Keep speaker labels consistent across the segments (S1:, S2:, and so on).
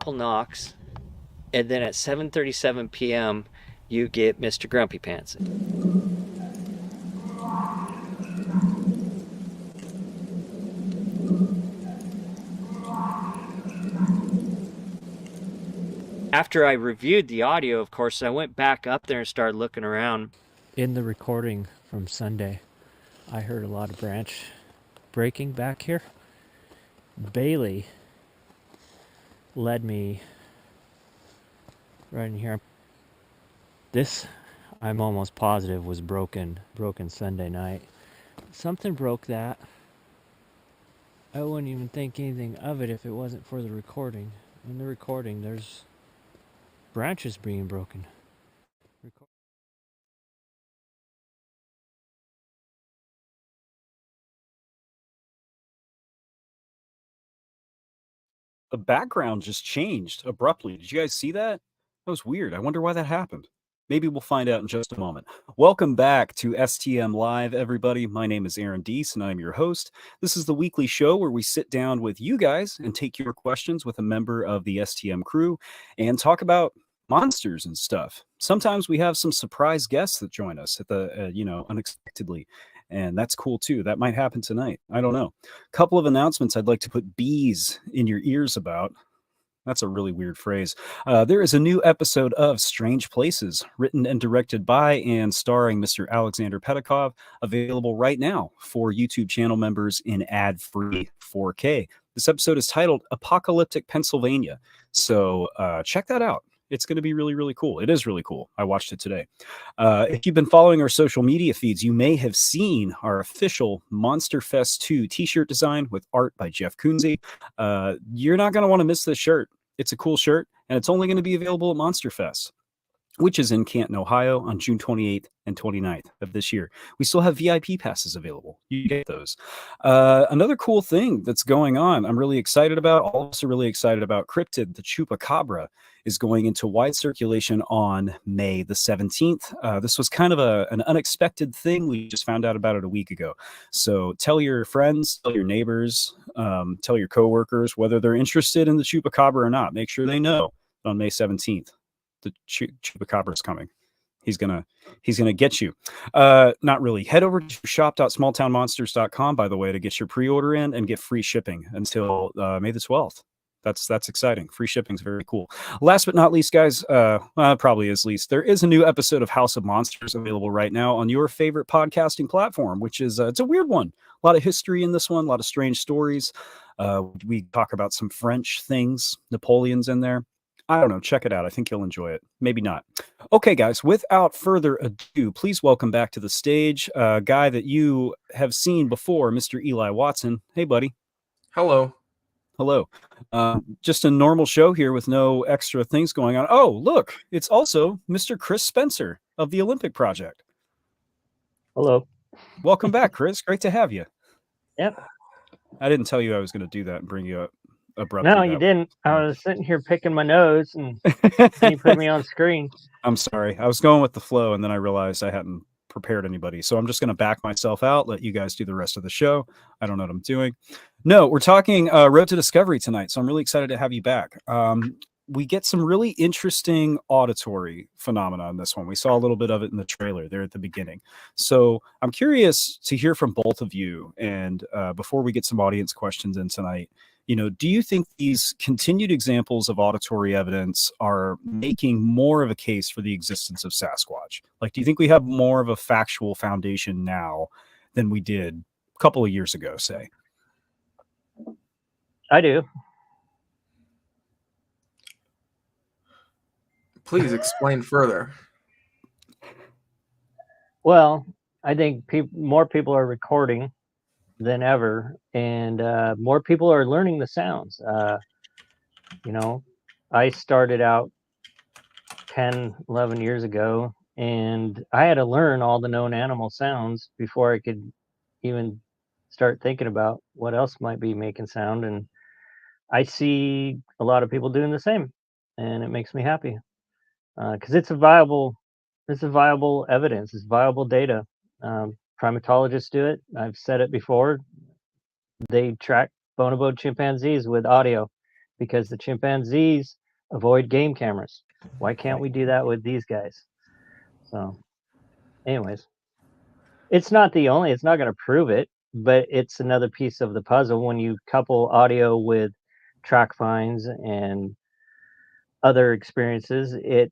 S1: couple knocks, and then at 7:37 p.m. you get Mr. Grumpy Pants. After I reviewed the audio, of course, I went back up there and started looking around. In the recording from Sunday, I heard a lot of branch breaking back here. Bailey led me right in here. This, I'm almost positive, was broken Sunday night. Something broke that. I wouldn't even think anything of it if it wasn't for the recording. In the recording, there's branches being broken.
S2: The background just changed abruptly. Did you guys see that? That was weird. I wonder why that happened. Maybe we'll find out in just a moment. Welcome back to STM Live, everybody. My name is Aaron Deese, and I'm your host. This is the weekly show where we sit down with you guys and take your questions with a member of the STM crew and talk about monsters and stuff. Sometimes we have some surprise guests that join us at the, unexpectedly. And that's cool too. That might happen tonight. I don't know. Couple of announcements I'd like to put bees in your ears about. That's a really weird phrase. There is a new episode of Strange Places, written and directed by and starring Mr. Alexander Petikov, available right now for YouTube channel members in ad-free 4K. This episode is titled Apocalyptic Pennsylvania. So check that out. It's going to be really, really cool. It is really cool. I watched it today. If you've been following our social media feeds, you may have seen our official Monster Fest 2 t-shirt design with art by Jeff Kunze. You're not going to want to miss this shirt. It's a cool shirt, and it's only going to be available at Monster Fest, which is in Canton, Ohio on June 28th and 29th of this year. We still have VIP passes available. You get those. Another cool thing that's going on, I'm really excited about, also really excited about, Cryptid, the Chupacabra, is going into wide circulation on May the 17th. This was kind of an unexpected thing. We just found out about it a week ago. So tell your friends, tell your neighbors, tell your coworkers whether they're interested in the Chupacabra or not. Make sure they know on May 17th. The Chupacabra is coming. He's gonna get you. Not really. Head over to shop.smalltownmonsters.com, by the way, to get your pre-order in and get free shipping until May the 12th. That's exciting. Free shipping is very cool. Last but not least, guys, probably is least, there is a new episode of House of Monsters available right now on your favorite podcasting platform, which is it's a weird one. A lot of history in this one, a lot of strange stories. We talk about some French things. Napoleon's in there. I don't know. Check it out. I think you'll enjoy it. Maybe not. Okay, guys, without further ado, please welcome back to the stage a guy that you have seen before, Mr. Eli Watson. Hey, buddy.
S3: Hello.
S2: Hello. Just a normal show here with no extra things going on. Oh, look, it's also Mr. Chris Spencer of the Olympic Project.
S4: Hello.
S2: Welcome back, Chris. Great to have you.
S4: Yep.
S2: I didn't tell you I was going to do that and bring you up abruptly.
S4: No, you didn't. I was sitting here picking my nose and you put me on screen.
S2: I'm sorry. I was going with the flow and then I realized I hadn't prepared anybody. So I'm just going to back myself out, let you guys do the rest of the show. I don't know what I'm doing. No, we're talking Road to Discovery tonight. So I'm really excited to have you back. We get some really interesting auditory phenomena in this one. We saw a little bit of it in the trailer there at the beginning. So I'm curious to hear from both of you. And before we get some audience questions in tonight, do you think these continued examples of auditory evidence are making more of a case for the existence of Sasquatch? Like, do you think we have more of a factual foundation now than we did a couple of years ago, say?
S4: I do.
S3: Please explain further. Well,
S4: I think more people are recording than ever, and more people are learning the sounds. I started out 10, 11 years ago, and I had to learn all the known animal sounds before I could even start thinking about what else might be making sound. And I see a lot of people doing the same, and it makes me happy because it's a viable evidence, it's viable data. Primatologists do it. I've said it before. They track bonobo chimpanzees with audio because the chimpanzees avoid game cameras. Why can't we do that with these guys? So, anyways, it's not going to prove it, but it's another piece of the puzzle when you couple audio with track finds and other experiences. It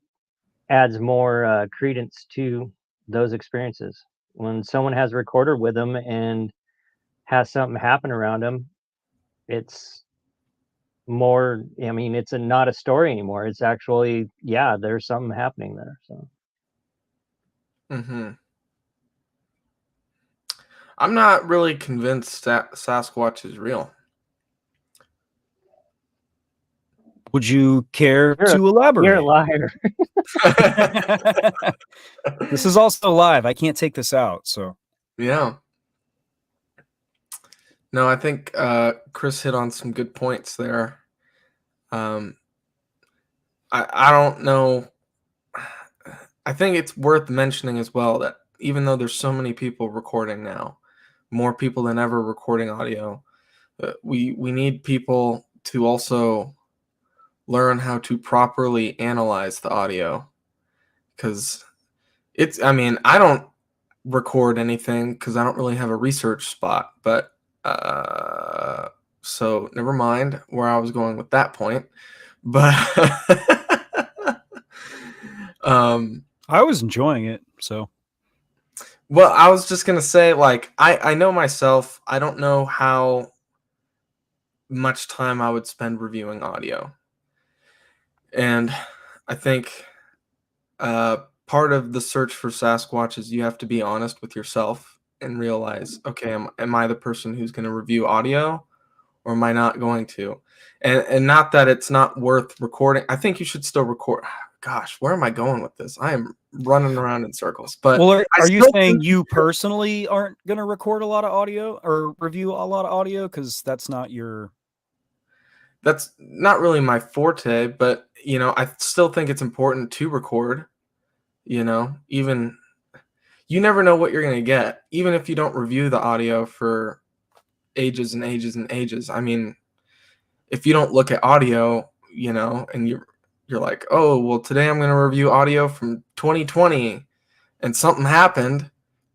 S4: adds more credence to those experiences. When someone has a recorder with them and has something happen around them, it's more, I mean, it's not a story anymore. It's actually, yeah, there's something happening there. So
S3: Mm-hmm. I'm not really convinced that Sasquatch is real.
S2: Would you care
S4: You're a-
S2: to elaborate?
S4: you're a liar.
S2: This is also live. I can't take this out, so.
S3: Yeah. No, I think Chris hit on some good points there. I don't know. I think it's worth mentioning as well that even though there's so many people recording now, more people than ever recording audio, we need people to also learn how to properly analyze the audio, because I mean, I don't record anything because I don't really have a research spot, but so never mind where I was going with that point. But
S2: I was enjoying it, so.
S3: Well, I was just gonna say, like, I know myself, I don't know how much time I would spend reviewing audio. And I think part of the search for Sasquatch is you have to be honest with yourself and realize, okay, am I the person who's going to review audio, or am I not going to? And not that it's not worth recording. I think you should still record. Gosh, where am I going with this? I am running around in circles. But
S2: Well, are you
S3: still
S2: saying
S3: think-
S2: you personally aren't going to record a lot of audio or review a lot of audio? Because that's not your...
S3: That's not really my forte, but, you know, I still think it's important to record, you know, even you never know what you're going to get, even if you don't review the audio for ages and ages and ages. I mean, if you don't look at audio, you know, and you're like, oh, well, today I'm going to review audio from 2020 and something happened.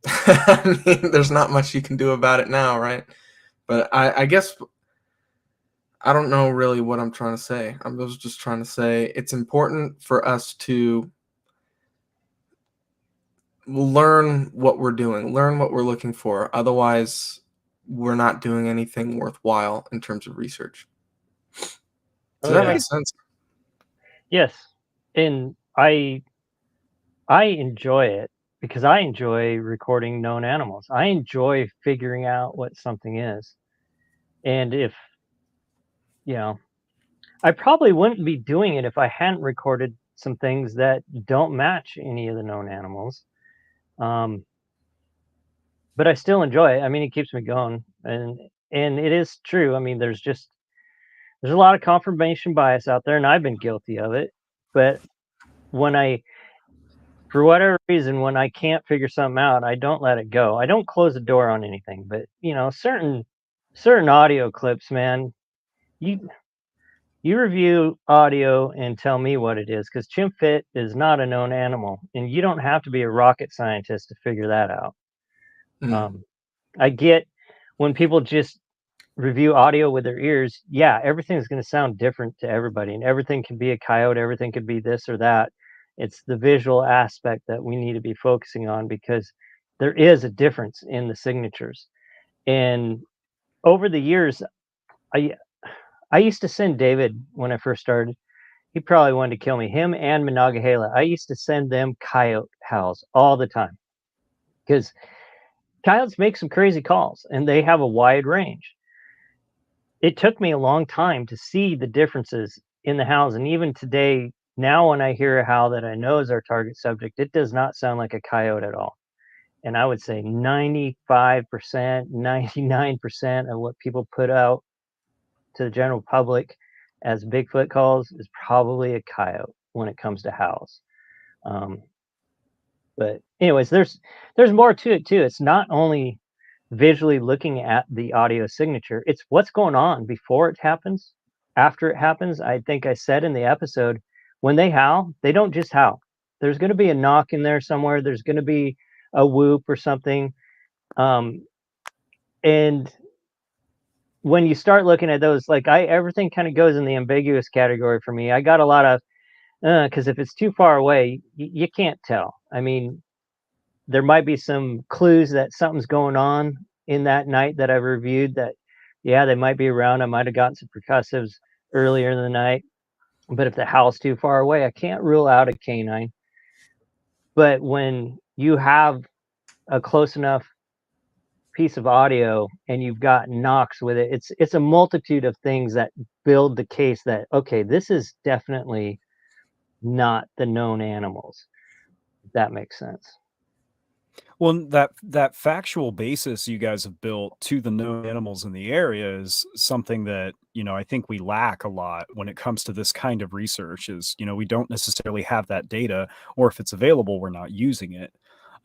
S3: I mean, there's not much you can do about it now, right? But I guess I don't know really what I'm trying to say. I was just trying to say it's important for us to learn what we're doing, learn what we're looking for. Otherwise, we're not doing anything worthwhile in terms of research. Does that make sense?
S4: Yes, and I enjoy it because I enjoy recording known animals. I enjoy figuring out what something is. And if, you know, I probably wouldn't be doing it if I hadn't recorded some things that don't match any of the known animals. But I still enjoy it. I mean, it keeps me going, and it is true. I mean, there's a lot of confirmation bias out there, and I've been guilty of it. But for whatever reason, when I can't figure something out, I don't let it go. I don't close the door on anything. But you know, certain audio clips, man, you review audio and tell me what it is, because chimp fit is not a known animal, and you don't have to be a rocket scientist to figure that out. I get when people just review audio with their ears. Yeah, everything's going to sound different to everybody, and everything can be a coyote, everything could be this or that. It's the visual aspect that we need to be focusing on, because there is a difference in the signatures. And over the years, I used to send David, when I first started, he probably wanted to kill me, him and Monongahela. I used to send them coyote howls all the time, because coyotes make some crazy calls and they have a wide range. It took me a long time to see the differences in the howls. And even today, now when I hear a howl that I know is our target subject, it does not sound like a coyote at all. And I would say 95%, 99% of what people put out to the general public as Bigfoot calls is probably a coyote when it comes to howls. But anyways, there's more to it too. It's not only visually looking at the audio signature, it's what's going on before it happens after it happens, I think I said in the episode, when they howl, they don't just howl. There's going to be a knock in there somewhere. There's going to be a whoop or something. And when you start looking at those, like everything kind of goes in the ambiguous category for me. I got a lot of, because if it's too far away, you can't tell. I mean, there might be some clues that something's going on in that night that I've reviewed that, yeah, they might be around. I might have gotten some percussives earlier in the night. But if the howl's too far away, I can't rule out a canine. But when you have a close enough piece of audio and you've got knocks with it, it's a multitude of things that build the case that, okay, this is definitely not the known animals. If that makes sense.
S2: Well, that factual basis you guys have built to the known animals in the area is something that, I think we lack a lot when it comes to this kind of research. Is, we don't necessarily have that data, or if it's available, we're not using it.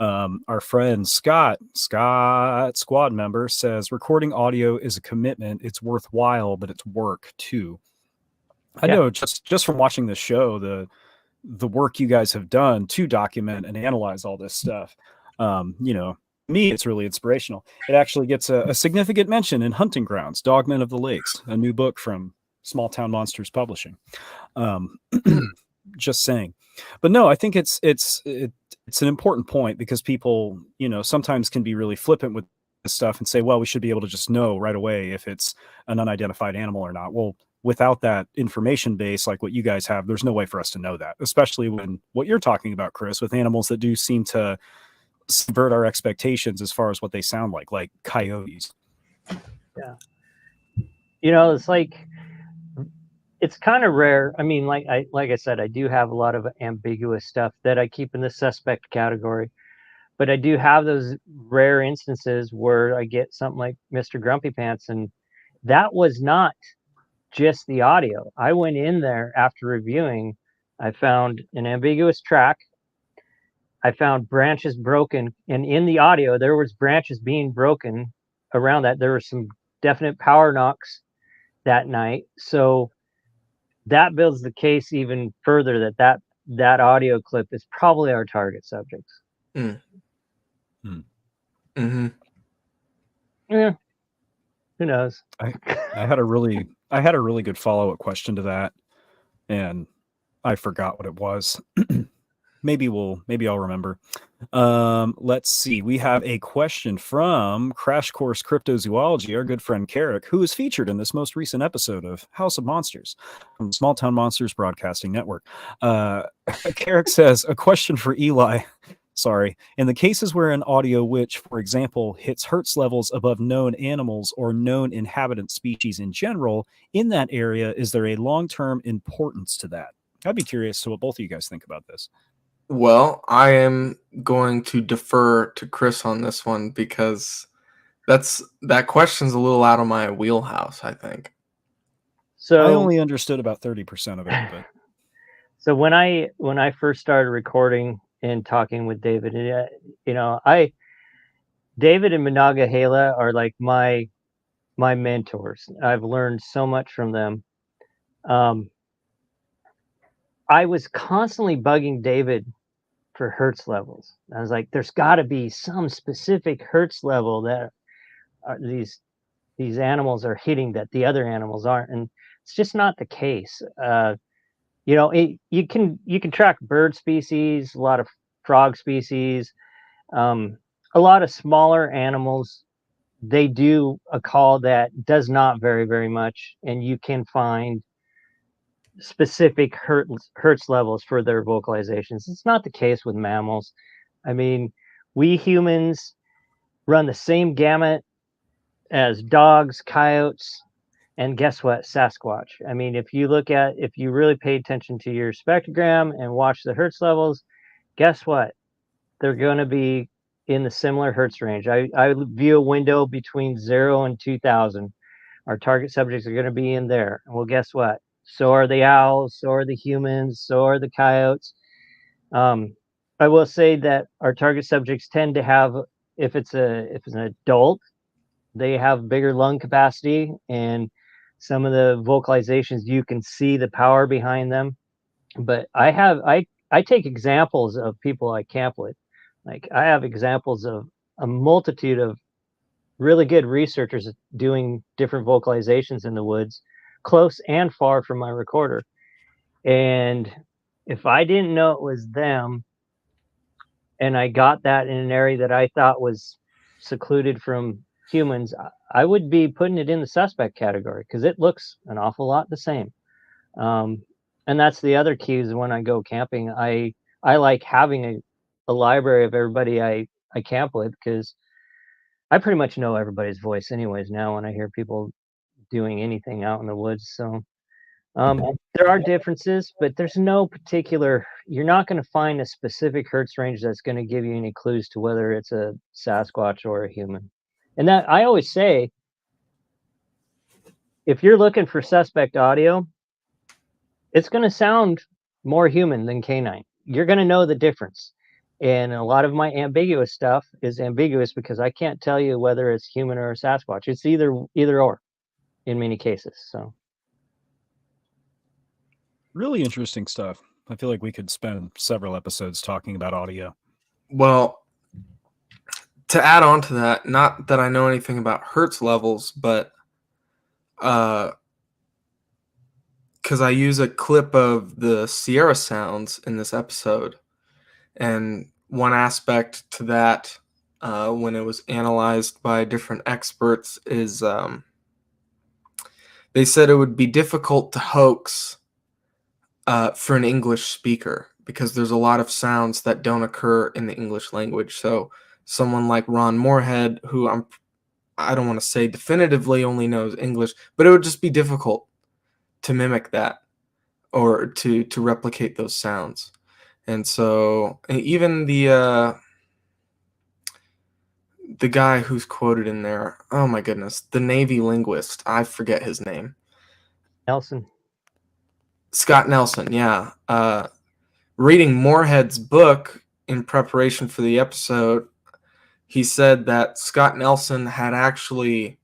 S2: Our friend Scott squad member says recording audio is a commitment. It's worthwhile, but it's work too. I know just from watching this show, the work you guys have done to document and analyze all this stuff. Me, it's really inspirational. It actually gets a significant mention in Hunting Grounds, Dogmen of the Lakes, a new book from Small Town Monsters Publishing. Just saying. But no, I think it's an important point, because people, sometimes can be really flippant with this stuff and say, well, we should be able to just know right away if it's an unidentified animal or not. Well, without that information base, like what you guys have, there's no way for us to know that, especially when what you're talking about, Chris, with animals that do seem to subvert our expectations as far as what they sound like coyotes.
S4: Yeah. It's like, it's kind of rare. I mean, like I said, I do have a lot of ambiguous stuff that I keep in the suspect category, but I do have those rare instances where I get something like Mr. Grumpy Pants, and that was not just the audio. I went in there after reviewing. I found an ambiguous track. I found branches broken, and in the audio, there was branches being broken around that. There were some definite power knocks that night. So that builds the case even further that audio clip is probably our target subjects.
S3: Mm-hmm.
S4: Yeah. Who knows?
S2: I had a really good follow-up question to that, and I forgot what it was. Maybe I'll remember. Let's see. We have a question from Crash Course Cryptozoology, our good friend Carrick, who is featured in this most recent episode of House of Monsters from Small Town Monsters Broadcasting Network. Carrick says, a question for Eli. Sorry. In the cases where an audio which, for example, hits hertz levels above known animals or known inhabitant species in general in that area, is there a long-term importance to that? I'd be curious to what both of you guys think about this.
S3: Well, I am going to defer to Chris on this one, because that question's a little out of my wheelhouse, I think.
S4: So
S2: I only understood about 30% of it, but
S4: so when I first started recording and talking with David, David and Monongahela are like my mentors. I've learned so much from them. I was constantly bugging David for hertz levels. I was like, there's got to be some specific hertz level that these animals are hitting that the other animals aren't, and it's just not the case. You can track bird species, a lot of frog species, a lot of smaller animals. They do a call that does not vary very much, and you can find specific hertz levels for their vocalizations. It's not the case with mammals. I mean, we humans run the same gamut as dogs, coyotes, and guess what? Sasquatch. I mean, if you really pay attention to your spectrogram and watch the hertz levels, guess what? They're going to be in the similar hertz range. I view a window between 0 and 2000. Our target subjects are going to be in there. Well, guess what? So are the owls, so are the humans, so are the coyotes. I will say that our target subjects tend to have, if it's an adult, they have bigger lung capacity, and some of the vocalizations, you can see the power behind them. But I take examples of people I camp with. Like, I have examples of a multitude of really good researchers doing different vocalizations in the woods, close and far from my recorder. And if I didn't know it was them, and I got that in an area that I thought was secluded from humans, I would be putting it in the suspect category, because it looks an awful lot the same. And that's the other key, is when I go camping, I like having a library of everybody I camp with, because I pretty much know everybody's voice anyways now when I hear people doing anything out in the woods. So there are differences, but there's no particular, you're not going to find a specific hertz range that's going to give you any clues to whether it's a Sasquatch or a human. And that, I always say, if you're looking for suspect audio, it's going to sound more human than canine. You're going to know the difference. And a lot of my ambiguous stuff is ambiguous because I can't tell you whether it's human or a Sasquatch. It's either or in many cases. So
S2: Really interesting stuff. I feel like we could spend several episodes talking about audio.
S3: Well, to add on to that, not that I know anything about hertz levels, but because I use a clip of the Sierra sounds in this episode, and one aspect to that, when it was analyzed by different experts, is they said it would be difficult to hoax for an English speaker, because there's a lot of sounds that don't occur in the English language. So someone like Ron Moorhead, who I don't want to say definitively only knows English, but it would just be difficult to mimic that, or to replicate those sounds. And so even the guy who's quoted in there, oh my goodness, the Navy linguist, I forget his name. Scott Nelson, yeah. Reading Moorhead's book in preparation for the episode, he said that Scott Nelson had actually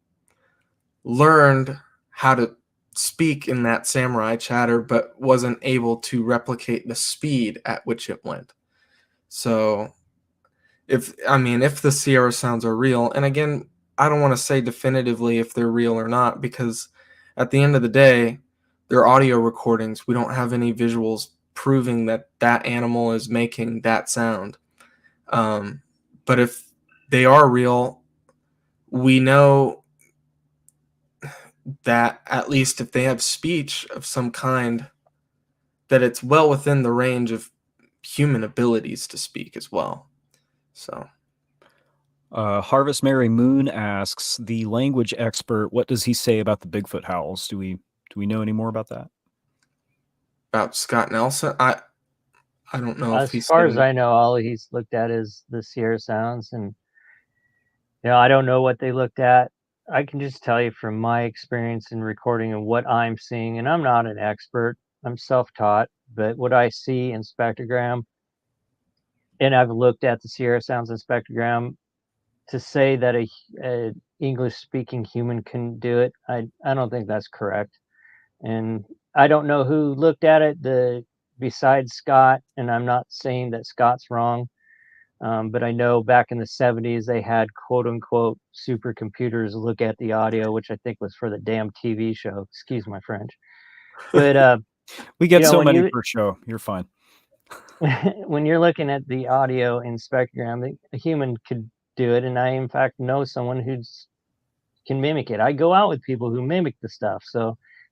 S3: learned how to speak in that samurai chatter, but wasn't able to replicate the speed at which it went. So if the Sierra sounds are real, and again, I don't want to say definitively if they're real or not, because at the end of the day, they're audio recordings. We don't have any visuals proving that that animal is making that sound. But if they are real, we know that at least if they have speech of some kind, that it's well within the range of human abilities to speak as well. So
S2: Harvest Mary Moon asks, the language expert, what does he say about the Bigfoot howls? Do we know any more about that?
S3: About Scott Nelson, I don't know if he's,
S4: as far as I know, all he's looked at is the Sierra sounds, and I don't know what they looked at. I can just tell you from my experience in recording and what I'm seeing, and I'm not an expert, I'm self-taught, but what I see in spectrogram, and I've looked at the Sierra sounds in spectrogram, to say that a English-speaking human can do it, I don't think that's correct. And I don't know who looked at it besides Scott, and I'm not saying that Scott's wrong. But I know back in the 70s, they had quote-unquote supercomputers look at the audio, which I think was for the damn TV show. Excuse my French. But
S2: we get so many per show. You're fine.
S4: When you're looking at the audio in spectrogram, a human could do it. And I, in fact, know someone who can mimic it. I go out with people who mimic the stuff.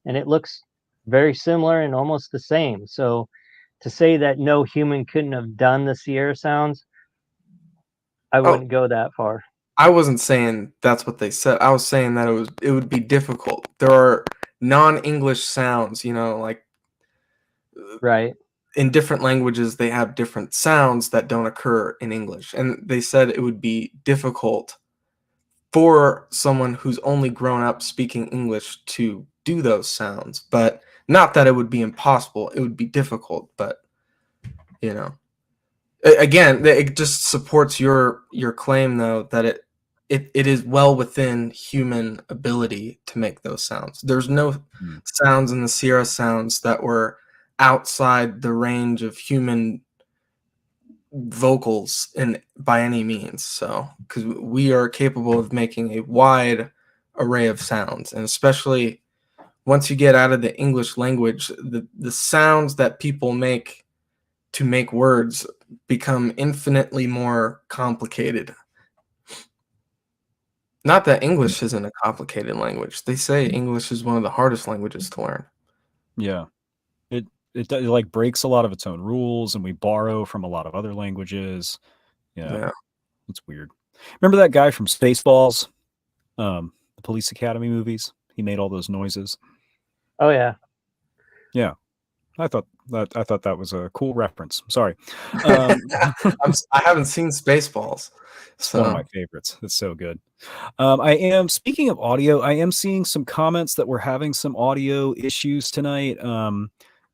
S4: And it looks very similar and almost the same. So to say that no human couldn't have done the Sierra sounds, I wouldn't go that far.
S3: I wasn't saying that's what they said. I was saying that it would be difficult. There are non-English sounds, like
S4: right.
S3: In different languages, they have different sounds that don't occur in English. And they said it would be difficult for someone who's only grown up speaking English to do those sounds. But not that it would be impossible. It would be difficult, but again, it just supports your claim, though, that it is well within human ability to make those sounds. There's no sounds in the Sierra sounds that were outside the range of human vocals by any means. So, because we are capable of making a wide array of sounds, and especially once you get out of the English language, the sounds that people make to make words become infinitely more complicated. Not that English isn't a complicated language. They say English is one of the hardest languages to learn.
S2: Yeah. It like breaks a lot of its own rules, and we borrow from a lot of other languages. Yeah. It's weird. Remember that guy from Spaceballs? The Police Academy movies? He made all those noises.
S4: Oh yeah.
S2: Yeah. I thought that was a cool reference. Sorry.
S3: I haven't seen Spaceballs.
S2: It's one of my favorites. It's so good. Speaking of audio, I am seeing some comments that we're having some audio issues tonight.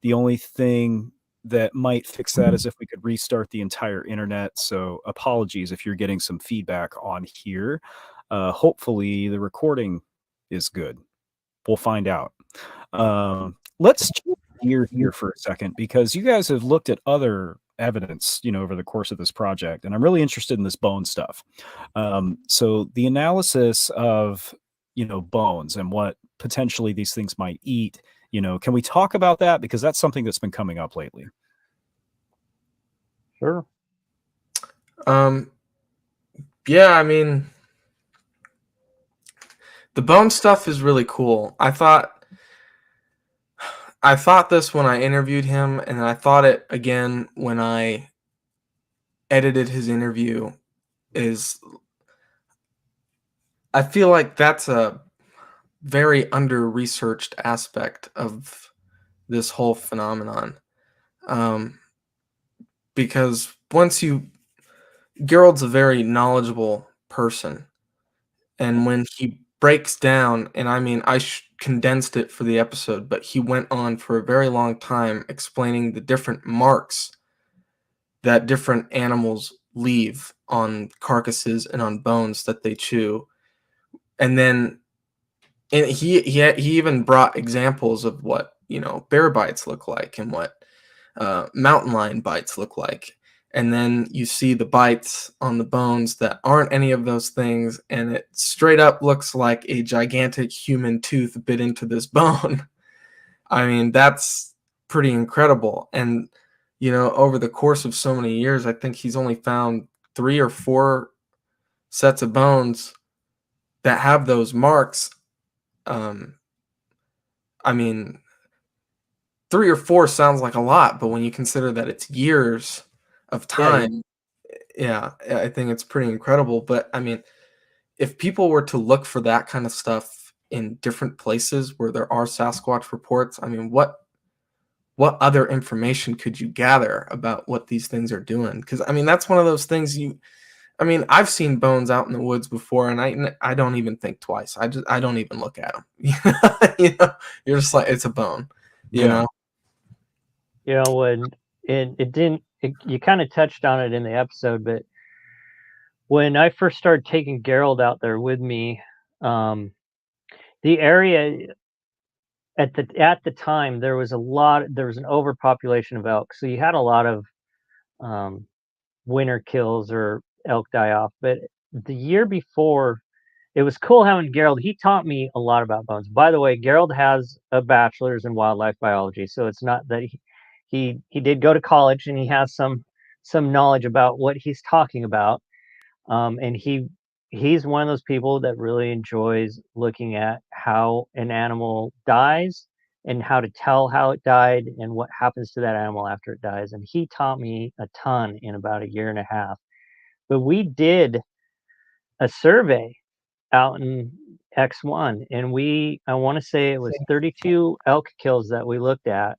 S2: The only thing that might fix that is if we could restart the entire internet. So apologies if you're getting some feedback on here. Hopefully the recording is good. We'll find out. Let's change gear here for a second, because you guys have looked at other evidence, over the course of this project, and I'm really interested in this bone stuff. So the analysis of, bones and what potentially these things might eat, can we talk about that? Because that's something that's been coming up lately.
S4: Sure.
S3: Yeah, I mean, the bone stuff is really cool. I thought this when I interviewed him, and I thought it again when I edited his interview. I feel like that's a very under-researched aspect of this whole phenomenon. Because Gerald's a very knowledgeable person, and when he breaks down, and I mean, I condensed it for the episode, but he went on for a very long time explaining the different marks that different animals leave on carcasses and on bones that they chew. And then he even brought examples of what, bear bites look like and what mountain lion bites look like. And then you see the bites on the bones that aren't any of those things, and it straight up looks like a gigantic human tooth bit into this bone. I mean, that's pretty incredible. And, over the course of so many years, I think he's only found 3 or 4 sets of bones that have those marks. I mean, 3 or 4 sounds like a lot, but when you consider that it's years of time, yeah, I think it's pretty incredible. But I mean, if people were to look for that kind of stuff in different places where there are Sasquatch reports, I mean, what other information could you gather about what these things are doing? Because I mean, that's one of those things I've seen bones out in the woods before, and I don't even think twice. I don't even look at them. You're just like, it's a bone, you know.
S4: When it didn't. You kind of touched on it in the episode, but when I first started taking Gerald out there with me, the area at the time there was an overpopulation of elk, so you had a lot of winter kills or elk die off. But the year before, it was cool having Gerald. He taught me a lot about bones. By the way, Gerald has a bachelor's in wildlife biology, so it's not that he did go to college, and he has some knowledge about what he's talking about. And he's one of those people that really enjoys looking at how an animal dies and how to tell how it died and what happens to that animal after it dies. And he taught me a ton in about 1.5 years. But we did a survey out in X1, and I want to say it was 32 elk kills that we looked at,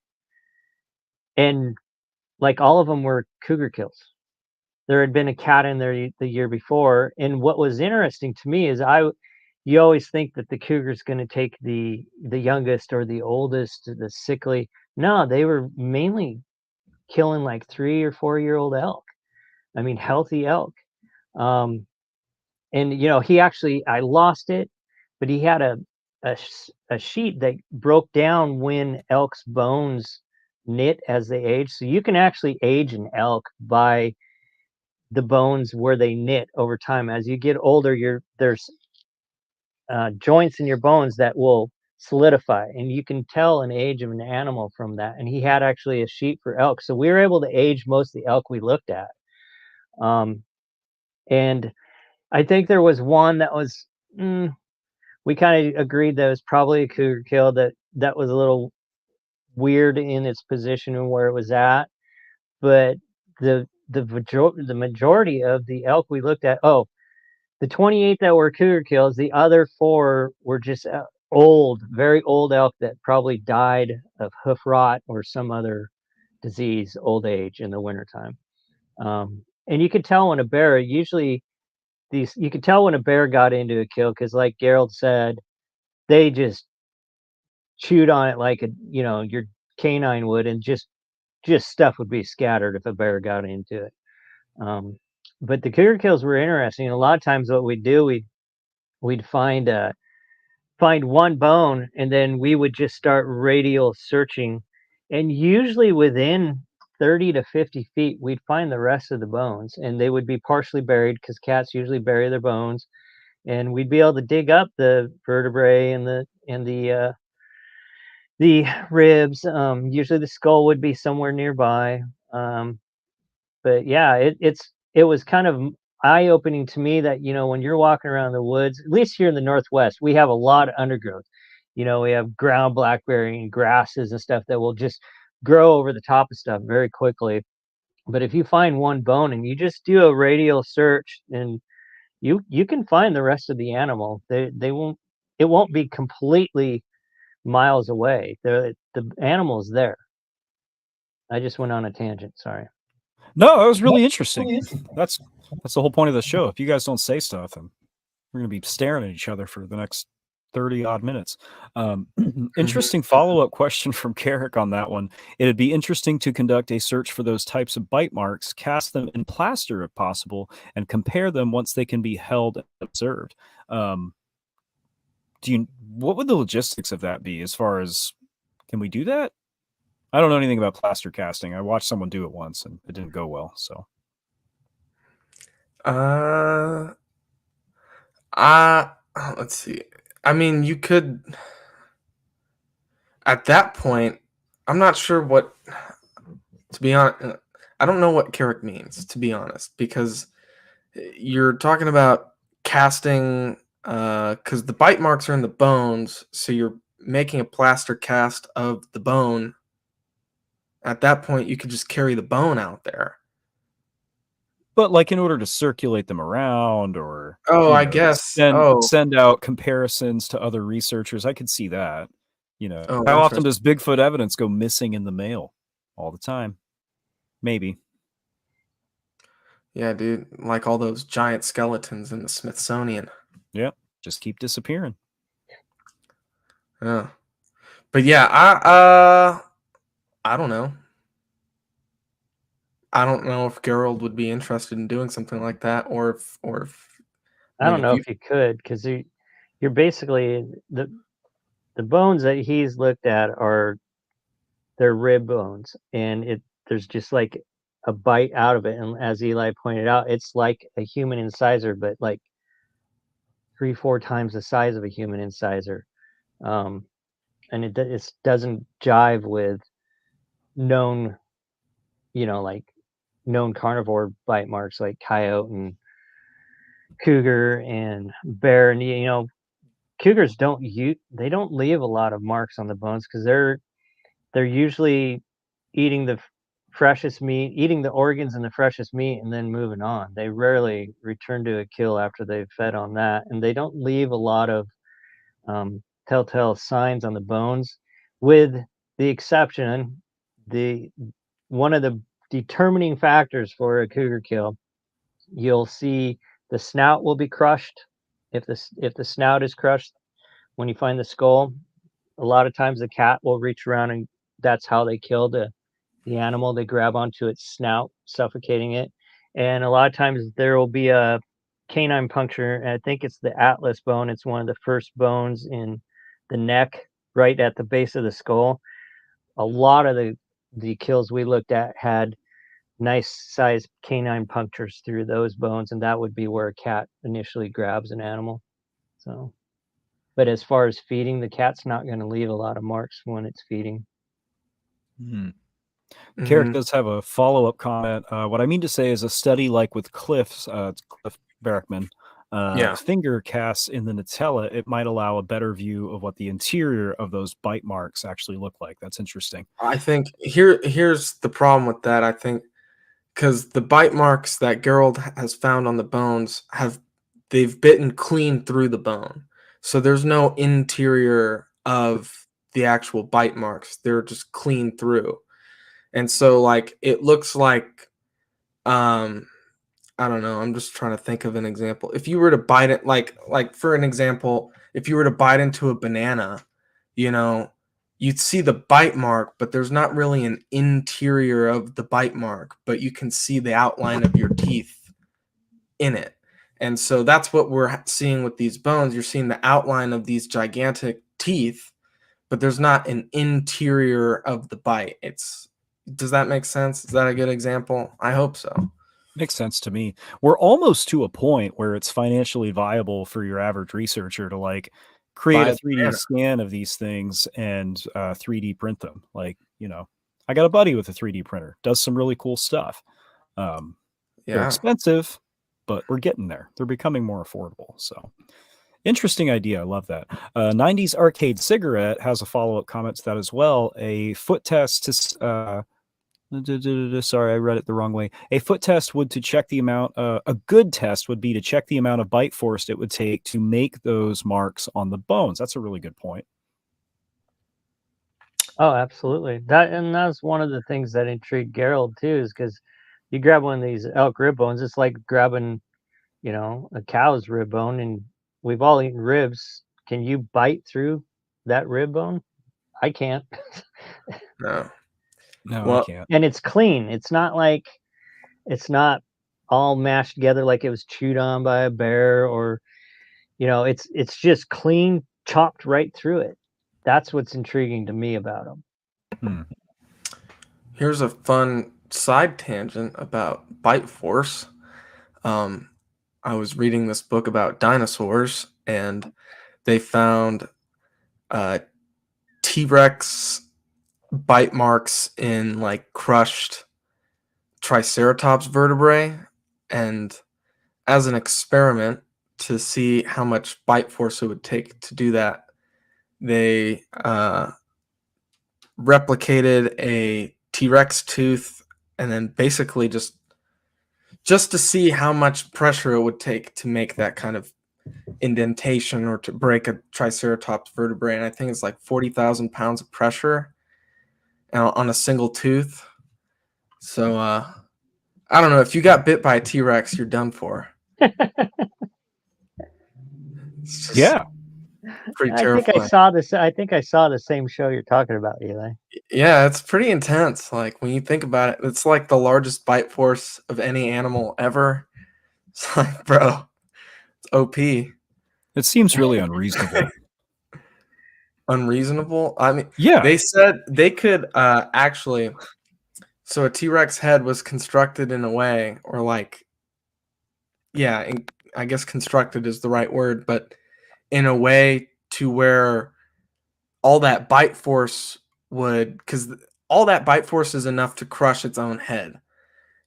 S4: and like all of them were cougar kills. There had been a cat in there the year before, and what was interesting to me is you always think that the cougar's going to take the youngest or the oldest, the sickly. No, they were mainly killing like 3 or 4 year old elk. I mean, healthy elk. and he actually, I lost it, but he had a sheet that broke down when elk's bones knit as they age. So you can actually age an elk by the bones where they knit over time. As you get older, there's joints in your bones that will solidify, and you can tell an age of an animal from that. And he had actually a sheet for elk, so we were able to age most of the elk we looked at. And I think there was one that was, we kind of agreed that it was probably a cougar kill, that was a little weird in its position and where it was at. But the majority of the elk we looked at, the 28 that were cougar kills, the other 4 were just old, very old elk that probably died of hoof rot or some other disease, old age in the wintertime. And you could tell when a bear, usually you could tell when a bear got into a kill, because like Gerald said, they just chewed on it like your canine would, and just stuff would be scattered if a bear got into it. But the cougar kills were interesting. A lot of times what we'd do, we'd find one bone, and then we would just start radial searching, and usually within 30 to 50 feet we'd find the rest of the bones, and they would be partially buried because cats usually bury their bones, and we'd be able to dig up the vertebrae and the ribs. Usually the skull would be somewhere nearby. But yeah, it was kind of eye-opening to me that when you're walking around the woods, at least here in the Northwest, we have a lot of undergrowth. We have ground blackberry and grasses and stuff that will just grow over the top of stuff very quickly. But if you find one bone and you just do a radial search, and you can find the rest of the animal. It won't be completely miles away. The animal's there. I just went on a tangent. Sorry.
S2: No, it was really interesting. That's the whole point of the show. If you guys don't say stuff, and we're going to be staring at each other for the next 30 odd minutes. Interesting follow-up question from Carrick on that one. It'd be interesting to conduct a search for those types of bite marks, cast them in plaster if possible, and compare them once they can be held and observed. What would the logistics of that be, as far as, can we do that? I don't know anything about plaster casting. I watched someone do it once and it didn't go well. So,
S3: let's see. I mean, you could, at that point, I'm not sure what, to be honest, I don't know what Carrick means, to be honest, because you're talking about casting, because the bite marks are in the bones, so you're making a plaster cast of the bone. At that point, you could just carry the bone out there.
S2: But like, in order to circulate them around, or
S3: I guess
S2: send out comparisons to other researchers, I could see that. How often does Bigfoot evidence go missing in the mail? All the time. Maybe.
S3: Yeah, dude, like all those giant skeletons in the Smithsonian.
S2: Yep, just keep disappearing.
S3: Yeah, but yeah, I don't know. I don't know if Gerald would be interested in doing something like that, or if
S4: I don't know if you could, because you're basically the bones that he's looked at they're rib bones, and there's just like a bite out of it, and as Eli pointed out, it's like a human incisor, but like 3-4 times the size of a human incisor, and it doesn't jive with known known carnivore bite marks like coyote and cougar and bear. And cougars don't leave a lot of marks on the bones, because they're usually eating the freshest meat, eating the organs and the freshest meat, and then moving on. They rarely return to a kill after they've fed on that, and they don't leave a lot of telltale signs on the bones, with the exception, one of the determining factors for a cougar kill. You'll see the snout will be crushed. If the snout is crushed when you find the skull, a lot of times the cat will reach around, and that's how they kill the animal. They grab onto its snout, suffocating it. And a lot of times there will be a canine puncture, and I think it's the atlas bone. It's one of the first bones in the neck, right at the base of the skull. A lot of the kills we looked at had nice sized canine punctures through those bones, and that would be where a cat initially grabs an animal. So, but as far as feeding, the cat's not going to leave a lot of marks when it's feeding.
S2: Carrick does have a follow-up comment. What I mean to say is a study like with Cliff Barrickman, finger casts in the Nutella, it might allow a better view of what the interior of those bite marks actually look like. That's interesting.
S3: I think here's the problem with that. I think because the bite marks that Gerald has found on the bones they've bitten clean through the bone, so there's no interior of the actual bite marks. They're just clean through. And so, like, it looks like, I don't know. I'm just trying to think of an example. If you were to bite it, like for an example, if you were to bite into a banana, you know, you'd see the bite mark, but there's not really an interior of the bite mark, but you can see the outline of your teeth in it. And so that's what we're seeing with these bones. You're seeing the outline of these gigantic teeth, but there's not an interior of the bite. Does that make sense? Is that a good example? I hope so.
S2: Makes sense to me. We're almost to a point where it's financially viable for your average researcher to like create a 3D scan of these things and 3D print them. Like, you know, I got a buddy with a 3D printer, does some really cool stuff. They're expensive, but we're getting there. They're becoming more affordable. So interesting idea. I love that. 90s Arcade Cigarette has a follow-up comment to that as well. A foot test to sorry, I read it the wrong way. A foot test would to check the amount, a good test would be to check the amount of bite force it would take to make those marks on the bones. That's a really good point.
S4: Oh, absolutely. That's one of the things that intrigued Gerald too, is because you grab one of these elk rib bones, it's like grabbing, you know, a cow's rib bone, and we've all eaten ribs. Can you bite through that rib bone? I can't.
S2: No, I can't.
S4: And it's clean. It's not like, it's not all mashed together like it was chewed on by a bear, or, you know, it's just clean, chopped right through it. That's what's intriguing to me about them.
S3: Here's a fun side tangent about bite force. I was reading this book about dinosaurs, and they found T-Rex bite marks in like crushed Triceratops vertebrae, and as an experiment to see how much bite force it would take to do that, they replicated a T-Rex tooth, and then basically just to see how much pressure it would take to make that kind of indentation or to break a Triceratops vertebrae. And I think it's like 40,000 pounds of pressure on a single tooth. So I don't know, if you got bit by a T-Rex, you're done for.
S2: Yeah,
S3: pretty terrifying.
S4: I think I saw the same show you're talking about, Eli.
S3: Yeah, it's pretty intense. Like, when you think about it, it's like the largest bite force of any animal ever. It's like, bro, it's OP.
S2: It seems really unreasonable.
S3: Unreasonable? I mean,
S2: yeah,
S3: they said they could actually, so a T-Rex head was constructed in a way, or like, yeah, I guess constructed is the right word, but in a way to where all that bite force because all that bite force is enough to crush its own head.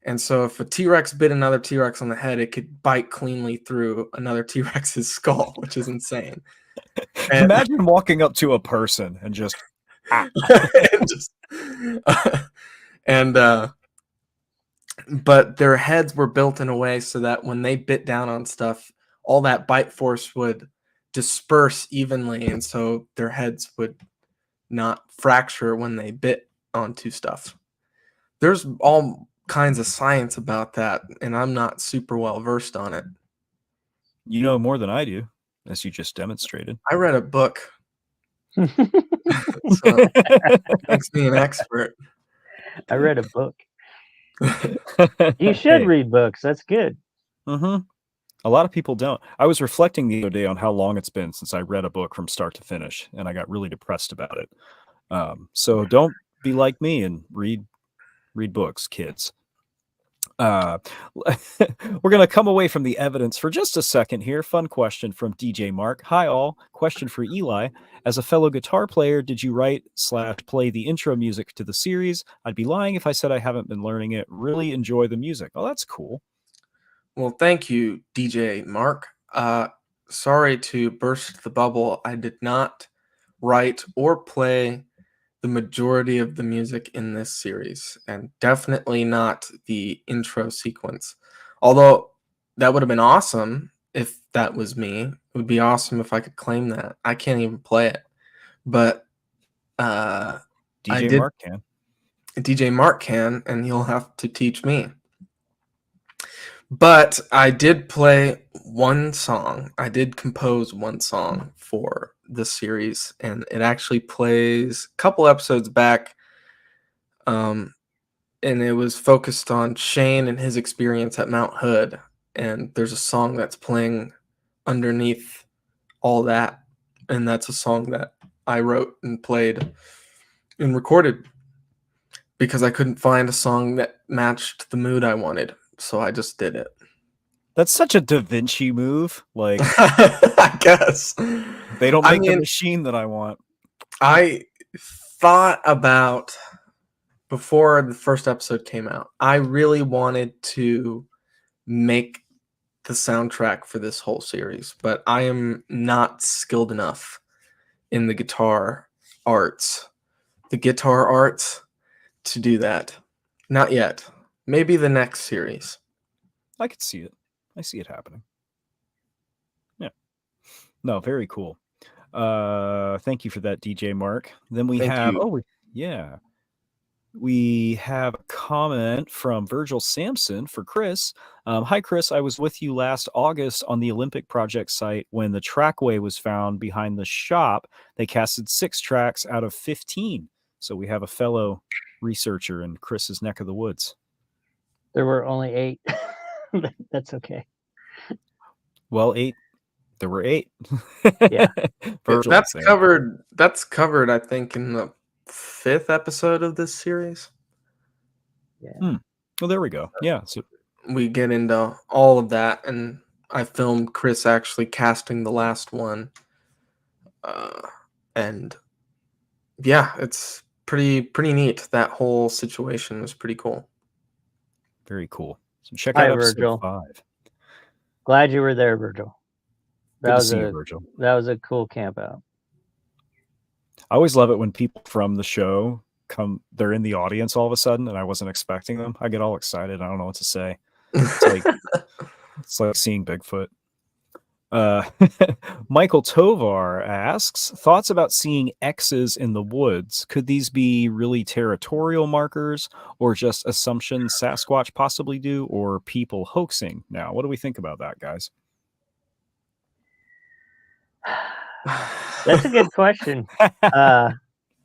S3: And so if a T-Rex bit another T-Rex on the head, it could bite cleanly through another T-Rex's skull, which is insane. And
S2: imagine walking up to a person and just
S3: but their heads were built in a way so that when they bit down on stuff, all that bite force would disperse evenly, and so their heads would not fracture when they bit onto stuff. There's all kinds of science about that, and I'm not super well versed on it.
S2: You know more than I do, as you just demonstrated.
S3: I read a book. So makes me an expert.
S4: I read a book. You should read books. That's good.
S2: Mm-hmm. A lot of people don't. I was reflecting the other day on how long it's been since I read a book from start to finish, and I got really depressed about it. So don't be like me and read books, kids. We're going to come away from the evidence for just a second here. Fun question from DJ Mark. Hi, all. Question for Eli. As a fellow guitar player, did you write/play the intro music to the series? I'd be lying if I said I haven't been learning it. Really enjoy the music. Oh, that's cool.
S3: Well, thank you, DJ Mark. Sorry to burst the bubble. I did not write or play the majority of the music in this series, and definitely not the intro sequence. Although that would have been awesome if that was me. It would be awesome if I could claim that. I can't even play it. But
S2: DJ Mark can.
S3: DJ Mark can, and he'll have to teach me. But I did play one song. I did compose one song for the series, and it actually plays a couple episodes back. And it was focused on Shane and his experience at Mount Hood. And there's a song that's playing underneath all that. And that's a song that I wrote and played and recorded because I couldn't find a song that matched the mood I wanted. So I just did it.
S2: That's such a Da Vinci move. Like,
S3: I guess.
S2: They don't make the machine that I want.
S3: I thought about, before the first episode came out, I really wanted to make the soundtrack for this whole series, but I am not skilled enough in the guitar arts to do that. Not yet. Maybe the next series.
S2: I could see it. I see it happening. Yeah. No, very cool. Thank you for that, DJ Mark. Then we have we have a comment from Virgil Sampson for Chris. Hi, Chris. I was with you last August on the Olympic Project site when the trackway was found behind the shop. They casted 6 tracks out of 15. So we have a fellow researcher in Chris's neck of the woods.
S4: There were only 8. That's okay.
S2: Well, 8. There were 8.
S4: Yeah.
S3: That's covered. That's covered, I think, in the 5th episode of this series.
S4: Yeah.
S2: Well, there we go. Yeah. So
S3: we get into all of that, and I filmed Chris actually casting the last one. And yeah, it's pretty neat. That whole situation was pretty cool.
S2: Very cool. So check out episode
S4: Virgil.
S2: 5.
S4: Glad you were there, Virgil.
S2: Good to see you, Virgil.
S4: That was a cool camp out.
S2: I always love it when people from the show they're in the audience all of a sudden, and I wasn't expecting them. I get all excited. I don't know what to say. It's like seeing Bigfoot. Michael Tovar asks, thoughts about seeing X's in the woods. Could these be really territorial markers, or just assumptions Sasquatch possibly do, or people hoaxing? Now, what do we think about that, guys?
S4: That's a good question.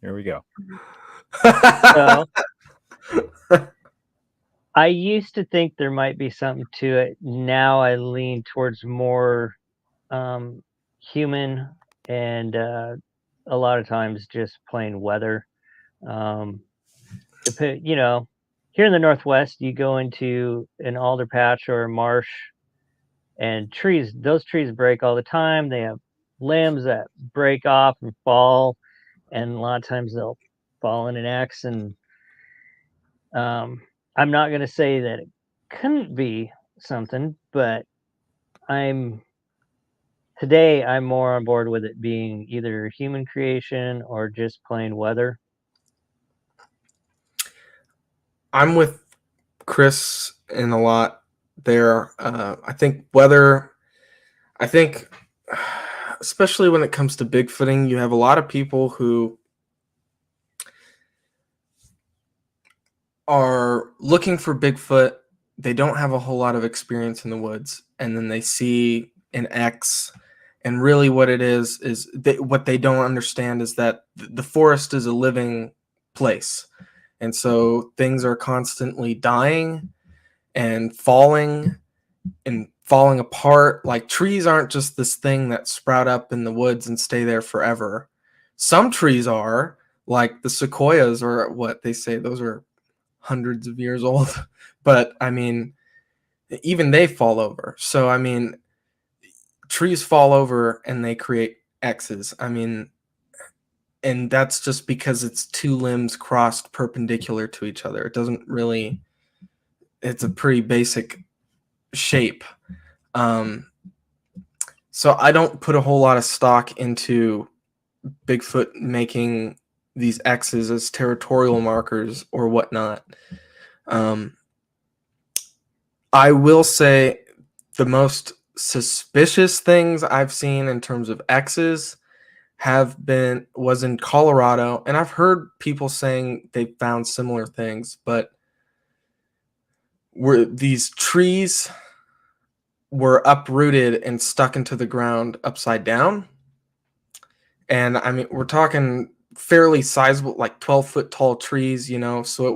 S2: Here we go.
S4: So, I used to think there might be something to it. Now I lean towards more human and a lot of times just plain weather. You know, here in the Northwest, you go into an alder patch or a marsh, and those trees break all the time. They have limbs that break off and fall, and a lot of times they'll fall in an X. And I'm not going to say that it couldn't be something, but today I'm more on board with it being either human creation or just plain weather.
S3: I'm with Chris in a lot there. I think weather, especially when it comes to Bigfooting, you have a lot of people who are looking for Bigfoot. They don't have a whole lot of experience in the woods, and then they see an X, and really what it is what they don't understand is that the forest is a living place, and so things are constantly dying and falling and falling apart. Like trees aren't just this thing that sprout up in the woods and stay there forever. Some trees are, like the sequoias, or what they say, those are hundreds of years old. But I mean, even they fall over. So I mean, trees fall over and they create X's. I mean, and that's just because it's two limbs crossed perpendicular to each other. It doesn't really, it's a pretty basic shape. So I don't put a whole lot of stock into Bigfoot making these X's as territorial markers or whatnot. I will say the most suspicious things I've seen in terms of X's was in Colorado, and I've heard people saying they found similar things, but these trees were uprooted and stuck into the ground upside down. And I mean, we're talking fairly sizable, like 12-foot tall trees, you know. So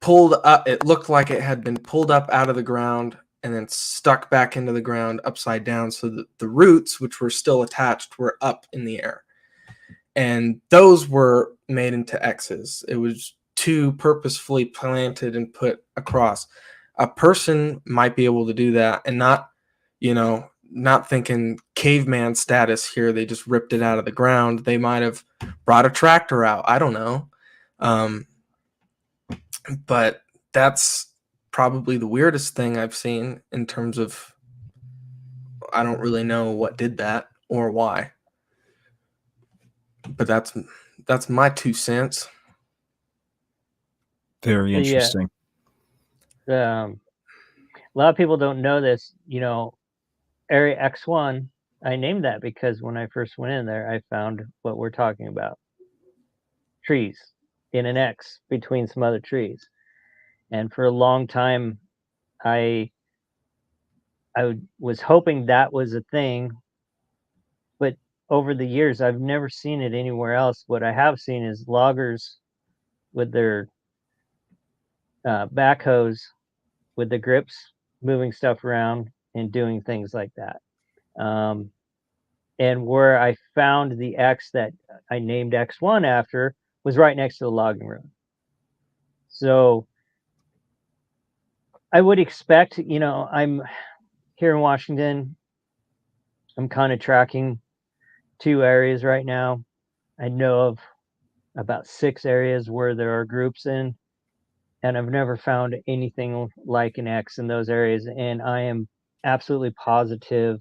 S3: pulled up. It looked like it had been pulled up out of the ground and then stuck back into the ground upside down, so that the roots, which were still attached, were up in the air. And those were made into X's. It was two purposefully planted and put across. A person might be able to do that and not, not thinking caveman status here. They just ripped it out of the ground. They might have brought a tractor out. I don't know. But that's probably the weirdest thing I've seen in terms of, I don't really know what did that or why. But that's my 2 cents.
S2: Very interesting.
S4: A lot of people don't know this. Area X1, I named that because when I first went in there, I found what we're talking about. Trees in an X between some other trees. And for a long time, I was hoping that was a thing. But over the years, I've never seen it anywhere else. What I have seen is loggers with their backhoes with the grips, moving stuff around and doing things like that. And where I found the X that I named X1 after was right next to the logging room. So I would expect, I'm here in Washington. I'm kind of tracking 2 areas right now. I know of about 6 areas where there are groups in, and I've never found anything like an X in those areas. And I am absolutely positive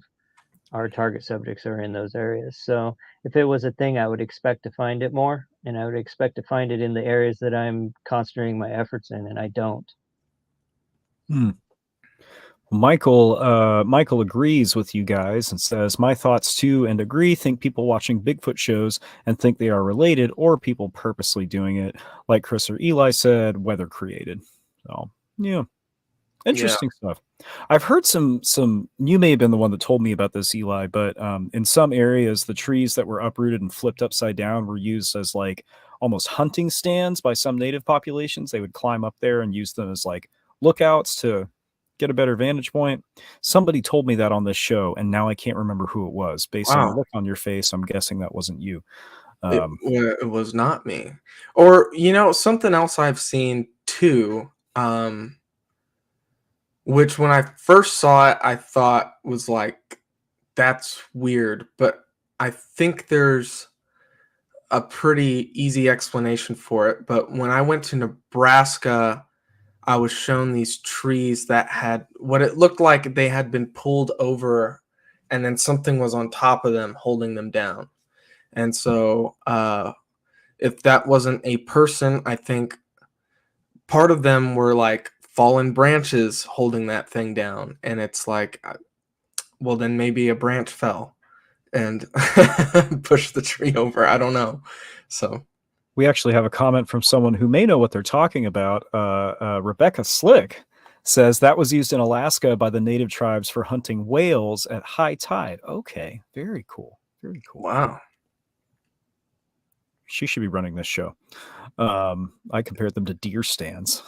S4: our target subjects are in those areas. So if it was a thing, I would expect to find it more, and I would expect to find it in the areas that I'm concentrating my efforts in, and I don't.
S2: Michael agrees with you guys and says, my thoughts too, and agree. Think people watching Bigfoot shows and think they are related, or people purposely doing it, like Chris or Eli said, weather created. So yeah, interesting stuff. I've heard some, you may have been the one that told me about this, Eli, but in some areas, the trees that were uprooted and flipped upside down were used as like almost hunting stands by some native populations. They would climb up there and use them as like lookouts to get a better vantage point. Somebody told me that on this show, and now I can't remember who it was. Based on the look on your face, I'm guessing that wasn't you.
S3: It was not me. Or, something else I've seen too, which when I first saw it, I thought was like, that's weird. But I think there's a pretty easy explanation for it. But when I went to Nebraska, I was shown these trees that had what it looked like they had been pulled over, and then something was on top of them holding them down. And so if that wasn't a person, I think part of them were like fallen branches holding that thing down. And it's like, well, then maybe a branch fell and pushed the tree over. I don't know. So
S2: we actually have a comment from someone who may know what they're talking about. Rebecca Slick says that was used in Alaska by the native tribes for hunting whales at high tide. Okay, very cool. Very cool.
S3: Wow.
S2: She should be running this show. I compared them to deer stands.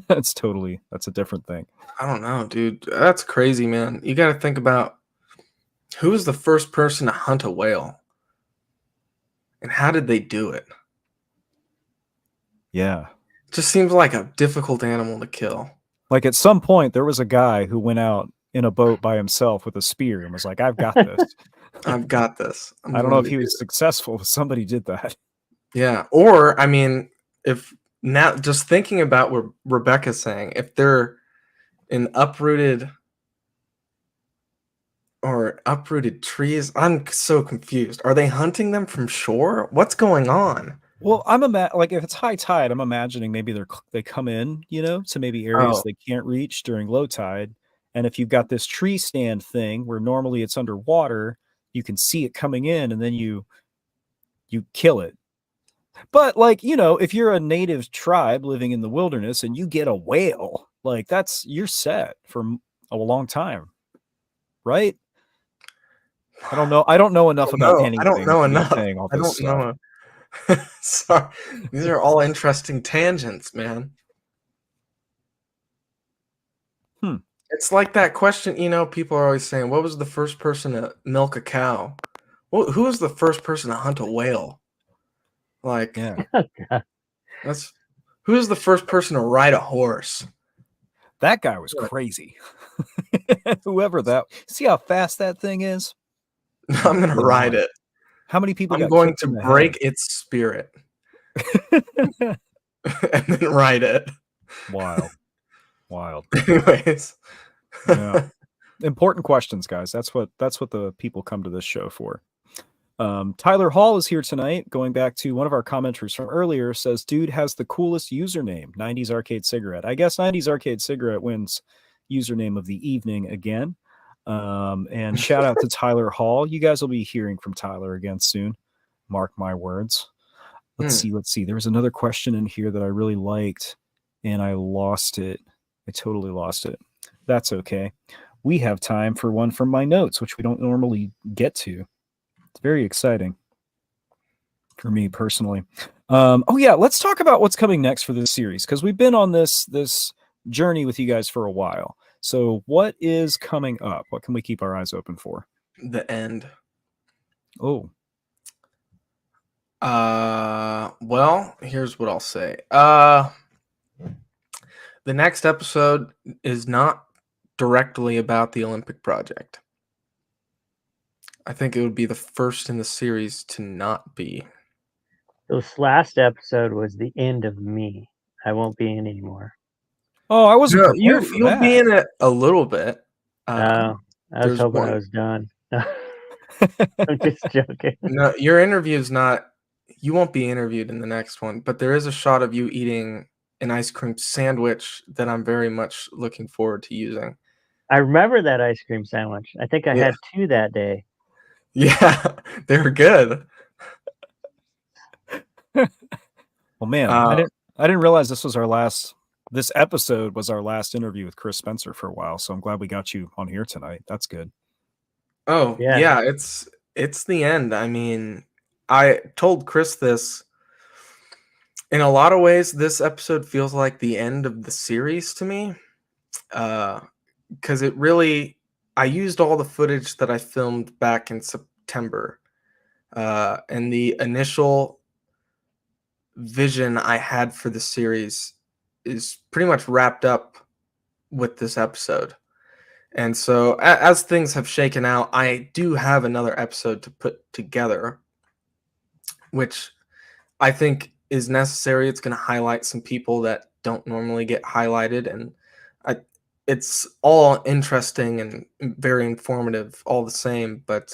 S2: That's a different thing.
S3: I don't know, dude. That's crazy, man. You got to think about who was the first person to hunt a whale, and how did they do it?
S2: Yeah.
S3: It just seems like a difficult animal to kill.
S2: Like at some point, there was a guy who went out in a boat by himself with a spear and was like, "I've got this."
S3: I've got this.
S2: I don't know if he was successful, but somebody did that.
S3: Yeah. Or, I mean, if now just thinking about what Rebecca's saying, if they're in uprooted trees, I'm so confused. Are they hunting them from shore? What's going on?
S2: Well, like if it's high tide, I'm imagining maybe they come in, to maybe areas they can't reach during low tide. And if you've got this tree stand thing where normally it's underwater, you can see it coming in and then you kill it. But like, if you're a native tribe living in the wilderness and you get a whale, like you're set for a long time. Right? I don't know. I don't know enough about anything.
S3: I don't know enough.
S2: I
S3: don't know. Sorry. These are all interesting tangents, man. It's like that question, people are always saying, what was the first person to milk a cow? Well, who was the first person to hunt a whale? Like,
S2: yeah.
S3: who was the first person to ride a horse?
S2: That guy was crazy. Whoever that. See how fast that thing is?
S3: I'm going to ride it.
S2: How many people?
S3: I'm going to break its spirit and then ride it.
S2: Wild.
S3: Anyways.
S2: Yeah. Important questions, guys. That's what the people come to this show for. Tyler Hall is here tonight. Going back to one of our commenters from earlier, says, dude has the coolest username, 90s Arcade Cigarette. I guess 90s Arcade Cigarette wins username of the evening again. And shout out to Tyler Hall. You guys will be hearing from Tyler again soon. Mark my words. Let's see. There was another question in here that I really liked, and I lost it. I totally lost it. That's okay. We have time for one from my notes, which we don't normally get to. It's very exciting for me personally. Let's talk about what's coming next for this series, because we've been on this journey with you guys for a while. So what is coming up? What can we keep our eyes open for?
S3: The end.
S2: Oh.
S3: Well, here's what I'll say. The next episode is not directly about the Olympic project. I think it would be the first in the series to not be.
S4: This last episode was the end of me. I won't be in anymore.
S2: Oh, I wasn't prepared
S3: you'll
S2: for that.
S3: be in it a little bit.
S4: I was hoping I was done. I'm just joking.
S3: No, your interview is not. You won't be interviewed in the next one, but there is a shot of you eating an ice cream sandwich that I'm very much looking forward to using.
S4: I remember that ice cream sandwich. I think I had 2 that day.
S3: Yeah, they were good.
S2: Well, man, I didn't realize this episode was our last interview with Chris Spencer for a while, so I'm glad we got you on here tonight. That's good.
S3: Oh, yeah, it's the end. I mean, I told Chris this. In a lot of ways, this episode feels like the end of the series to me. Because I used all the footage that I filmed back in September. And the initial vision I had for the series is pretty much wrapped up with this episode. And so as things have shaken out, I do have another episode to put together, which I think is necessary. It's going to highlight some people that don't normally get highlighted. And it's all interesting and very informative all the same. But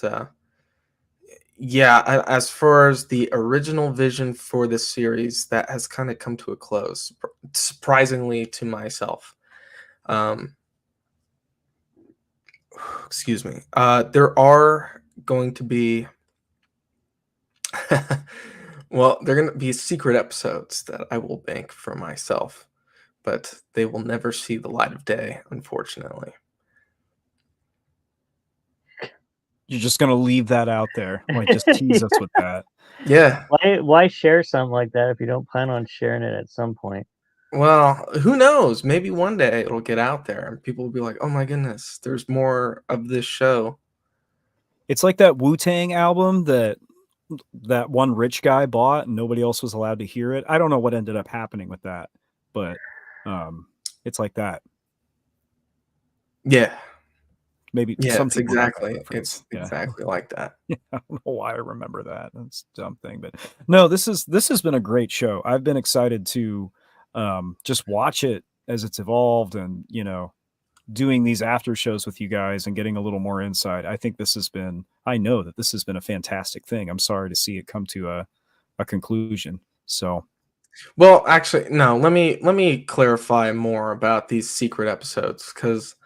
S3: as far as the original vision for this series, that has kind of come to a close, surprisingly to myself. Excuse me. There are going to be well, they're going to be secret episodes that I will bank for myself, but they will never see the light of day, unfortunately.
S2: You're just going to leave that out there. Like, just tease us with that.
S3: Yeah.
S4: Why share something like that if you don't plan on sharing it at some point?
S3: Well, who knows? Maybe one day it'll get out there and people will be like, "Oh my goodness, there's more of this show."
S2: It's like that Wu-Tang album that one rich guy bought and nobody else was allowed to hear it. I don't know what ended up happening with that, but it's like that.
S3: Yeah.
S2: Maybe
S3: Yeah,
S2: some
S3: it's
S2: people have that
S3: exactly
S2: reference.
S3: it's exactly like that.
S2: Yeah, I don't know why I remember that. That's a dumb thing, but no, this has been a great show. I've been excited to just watch it as it's evolved, and doing these after shows with you guys and getting a little more insight. I know that this has been a fantastic thing. I'm sorry to see it come to a conclusion. So
S3: Well, actually, no, let me clarify more about these secret episodes cuz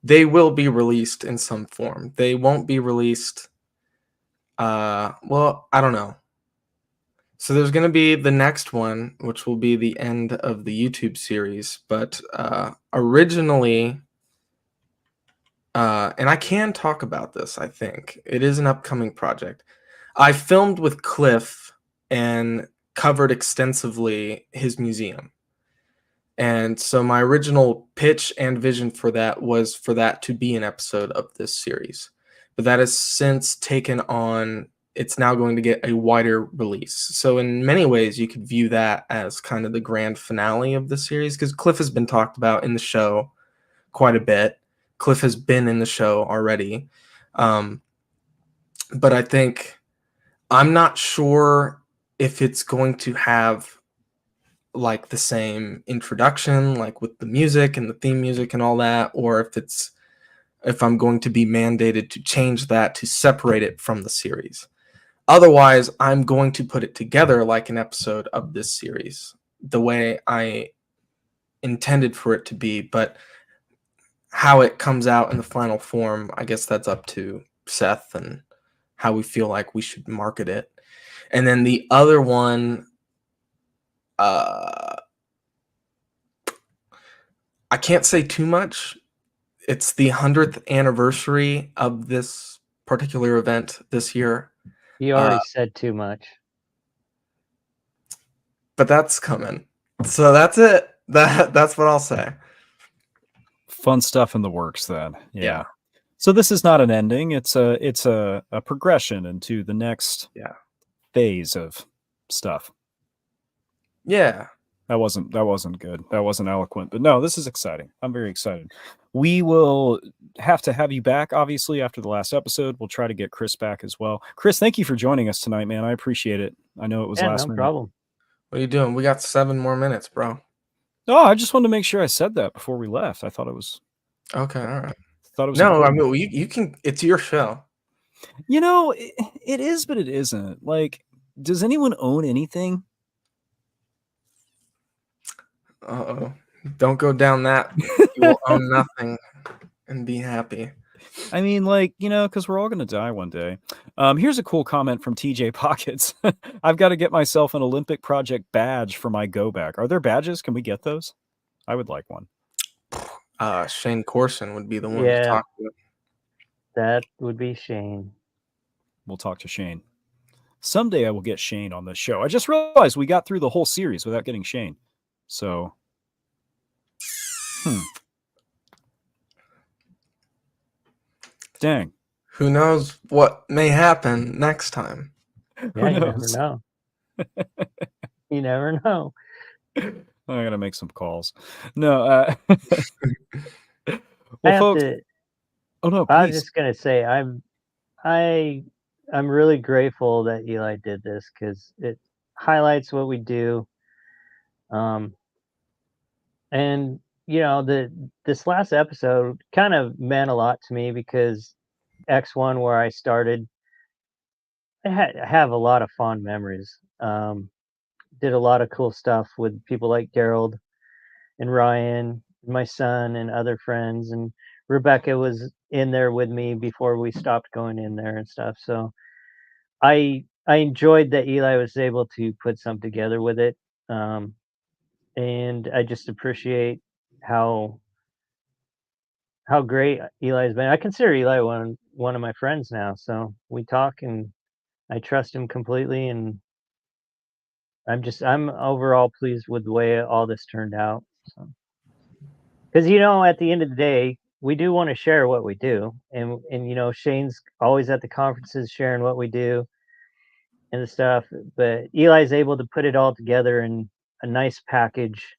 S3: they will be released in some form. They won't be released well, I don't know. So there's going to be the next one, which will be the end of the YouTube series, but originally and I can talk about this, I think. It is an upcoming project. I filmed with Cliff and covered extensively his museum. And so my original pitch and vision for that was for that to be an episode of this series. But that has since taken on, it's now going to get a wider release. So in many ways, you could view that as kind of the grand finale of the series because Cliff has been talked about in the show quite a bit. Cliff has been in the show already. But I think I'm not sure if it's going to have like the same introduction, like with the music and the theme music and all that, or if I'm going to be mandated to change that to separate it from the series. Otherwise, I'm going to put it together like an episode of this series, the way I intended for it to be, but how it comes out in the final form, I guess that's up to Seth and how we feel like we should market it. And then the other one, I can't say too much. It's the 100th anniversary of this particular event this year.
S4: You already said too much.
S3: But that's coming. So that's it. That's what I'll say.
S2: fun stuff in the works then.
S3: Yeah.
S2: So this is not an ending. It's a progression into the next phase of stuff.
S3: Yeah.
S2: That wasn't good. That wasn't eloquent. But no, this is exciting. I'm very excited. We will have to have you back, obviously, after the last episode. We'll try to get Chris back as well. Chris, thank you for joining us tonight, man. I appreciate it. I know it was last minute.
S4: No problem.
S3: What are you doing? We got 7 more minutes, bro.
S2: Oh, I just wanted to make sure I said that before we left. I thought it was
S3: Okay, all right.
S2: Thought it was
S3: No,
S2: important.
S3: I mean you can. It's your show.
S2: It is, but it isn't. Like, does anyone own anything?
S3: Uh-oh. Don't go down that. You will own nothing and be happy.
S2: I mean, like, because we're all going to die one day. Here's a cool comment from TJ Pockets. I've got to get myself an Olympic Project badge for my go back. Are there badges? Can we get those? I would like one.
S3: Shane Corson would be the one to talk to.
S4: That would be Shane.
S2: We'll talk to Shane. Someday I will get Shane on this show. I just realized we got through the whole series without getting Shane. So, dang.
S3: Who knows what may happen next time?
S4: Yeah, you never know. You never know.
S2: I'm gonna make some calls. No, well, folks. Oh no! Please.
S4: I was just gonna say I'm really grateful that Eli did this because it highlights what we do. And this last episode kind of meant a lot to me because X1, where I started, I have a lot of fond memories. Did a lot of cool stuff with people like Gerald and Ryan, my son, and other friends, and Rebecca was in there with me before we stopped going in there and stuff. So I enjoyed that Eli was able to put something together with it. And I just appreciate how great Eli's been. I consider Eli one of my friends now, so we talk and I trust him completely, and I'm overall pleased with the way all this turned out. So, because at the end of the day, we do want to share what we do, and Shane's always at the conferences sharing what we do and the stuff, but Eli's able to put it all together in a nice package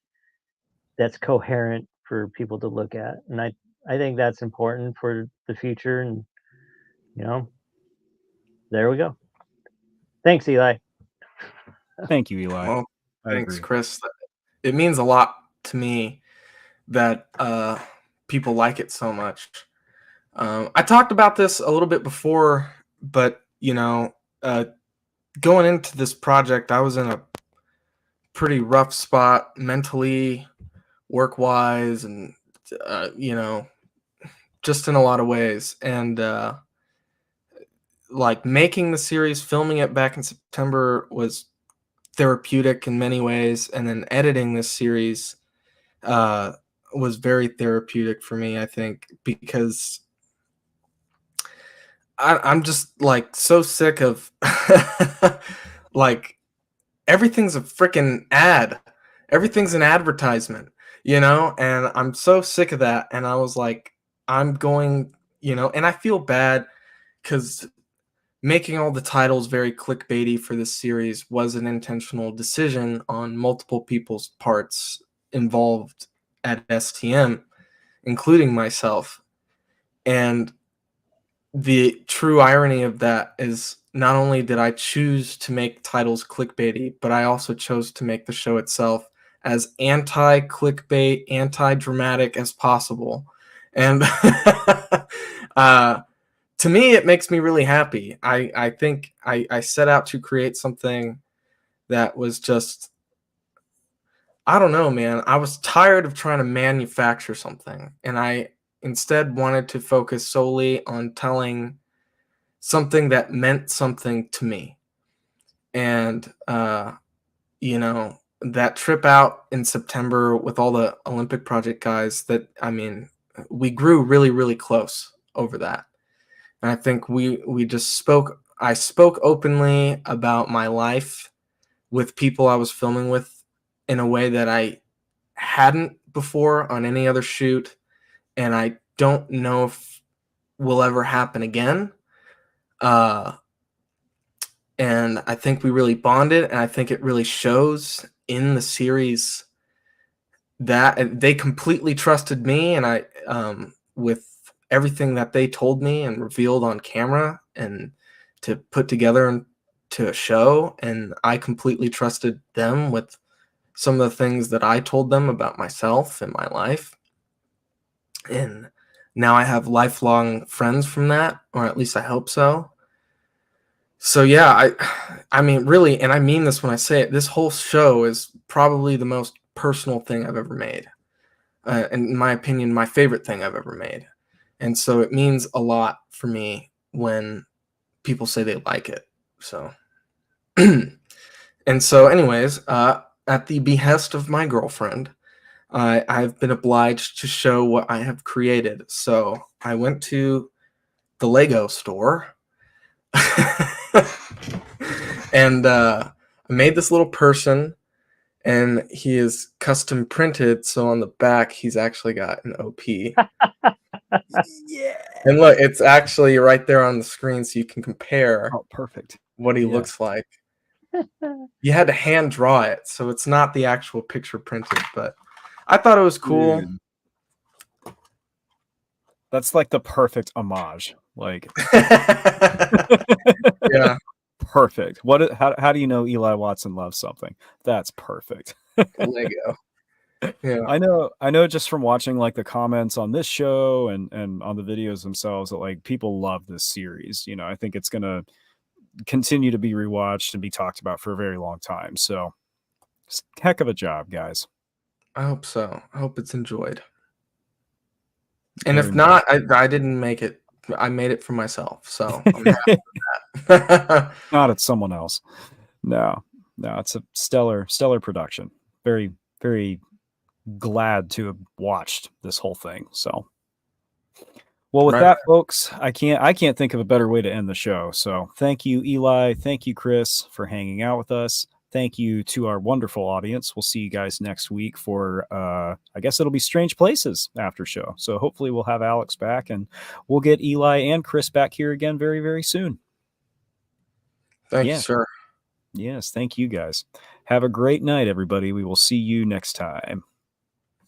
S4: that's coherent for people to look at, and I think that's important for the future, and there we go. Thanks, Eli.
S2: Thank you, Eli.
S3: Well,
S2: I
S3: thanks,
S2: agree.
S3: Chris. It means a lot to me that people like it so much. I talked about this a little bit before, but going into this project, I was in a pretty rough spot mentally, work-wise, and just in a lot of ways. And like making the series, filming it back in September was therapeutic in many ways, and then editing this series was very therapeutic for me, I think, because I'm just like so sick of like everything's a freaking ad. Everything's an advertisement, and I'm so sick of that. And I was like, I'm going, and I feel bad because making all the titles very clickbaity for this series was an intentional decision on multiple people's parts involved at STM, including myself. And the true irony of that is not only did I choose to make titles clickbaity, but I also chose to make the show itself as anti-clickbait, anti-dramatic as possible. And to me, it makes me really happy. I think I set out to create something that was just, I don't know, man. I was tired of trying to manufacture something, and I instead wanted to focus solely on telling something that meant something to me. And, that trip out in September with all the Olympic Project guys, we grew really, really close over that. And I think I spoke openly about my life with people I was filming with in a way that I hadn't before on any other shoot. And I don't know if will ever happen again. And I think we really bonded, and I think it really shows in the series that they completely trusted me, and I, with everything that they told me and revealed on camera and to put together into a show, and I completely trusted them with some of the things that I told them about myself and my life. And now I have lifelong friends from that, or at least I hope so. So yeah, I mean, really, and I mean this when I say it, this whole show is probably the most personal thing I've ever made. And in my opinion, my favorite thing I've ever made. And so it means a lot for me when people say they like it. So, and so anyways, at the behest of my girlfriend, I've been obliged to show what I have created. So I went to the Lego store and I made this little person, and he is custom printed. So on the back, he's actually got an OP.
S2: Yeah.
S3: And look, it's actually right there on the screen, so you can compare
S2: Oh, perfect.
S3: what he looks like. You had to hand draw it, so it's not the actual picture printed, but I thought it was cool.
S2: Dude. That's like the perfect homage. Like,
S3: yeah,
S2: perfect. How do you know Eli Watson loves something? That's perfect.
S3: Lego. Yeah,
S2: I know just from watching like the comments on this show and on the videos themselves that like people love this series. I think it's gonna continue to be rewatched and be talked about for a very long time. So heck of a job, guys.
S3: I hope so. I hope it's enjoyed. And if not, I didn't make it. I made it for myself. So I'm happy with that.
S2: Not it's someone else. No, it's a stellar production. Very, very glad to have watched this whole thing. So, Well, with
S3: Right.
S2: that, folks, I can't think of a better way to end the show. So thank you, Eli. Thank you, Chris, for hanging out with us. Thank you to our wonderful audience. We'll see you guys next week for I guess it'll be Strange Places after show. So hopefully we'll have Alex back, and we'll get Eli and Chris back here again very, very soon.
S3: Thank
S2: Yeah.
S3: you, sir.
S2: Yes, thank you guys. Have a great night, everybody. We will see you next time.